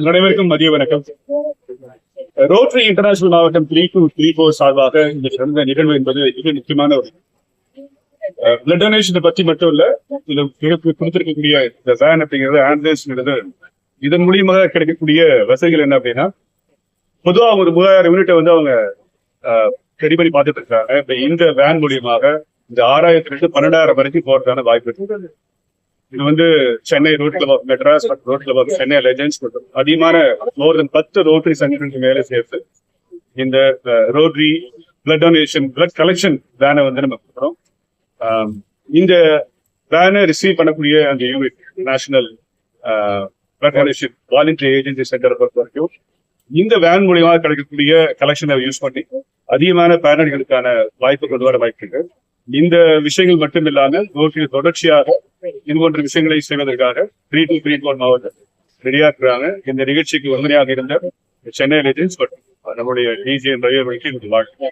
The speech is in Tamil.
அனைவருக்கும் மதிய வணக்கம். ரோட்டரி இன்டர்நேஷனல் மாவட்டம் 3234 சார்பாக இந்த சிறந்த நிகழ்வு என்பது மிக முக்கியமான ஒரு பிளட் டொனேஷனை பத்தி மட்டும் இல்ல, இதுல கொடுத்திருக்கக்கூடிய இந்த வேன் அப்படிங்கிறது ஆம்புலன்ஸ்ங்கிறது இதன் மூலியமாக கிடைக்கக்கூடிய வசதிகள் என்ன அப்படின்னா, பொதுவா ஒரு 3000 யூனிட்டை வந்து அவங்க ரெடி பண்ணி பார்த்துட்டு இருக்காங்க. இப்ப இந்த வேன் மூலியமாக இந்த 6000 12,000 வரைக்கும் போறதுக்கான வாய்ப்பு இருக்கு. இது வந்து Chennai road club of Madras மற்றும் road club of Chennai legends மற்றும் அதிகமான மோர் தென் 10 ரோட்டரி சங்கங்களுக்கு மேலே சேர்த்து இந்த rotary blood donation blood collection வேனை வந்து நம்ம கொடுக்குறோம். இந்த வேனை ரிசீவ் பண்ணக்கூடிய அந்த unit national blood donation voluntary agency சென்டரை பொறுத்த வரைக்கும் இந்த வேன் மூலியமாக கிடைக்கக்கூடிய கலெக்ஷனை யூஸ் பண்ணி அதிகமான பயனாளிகளுக்கான வாய்ப்பு கொண்டு வர வாய்ப்பு இருக்கு. இந்த விஷயங்கள் மட்டும் இல்லாமல் தொடர்ச்சியாக இது போன்ற விஷயங்களை செய்வதற்காக 3234 மாவட்டம் ரெடியா இருக்கிறாங்க. இந்த நிகழ்ச்சிக்கு உண்மையாக இருந்த சென்னை லெஜெண்ட்ஸ் மற்றும் நம்முடைய டிஜே வாழ்க்கை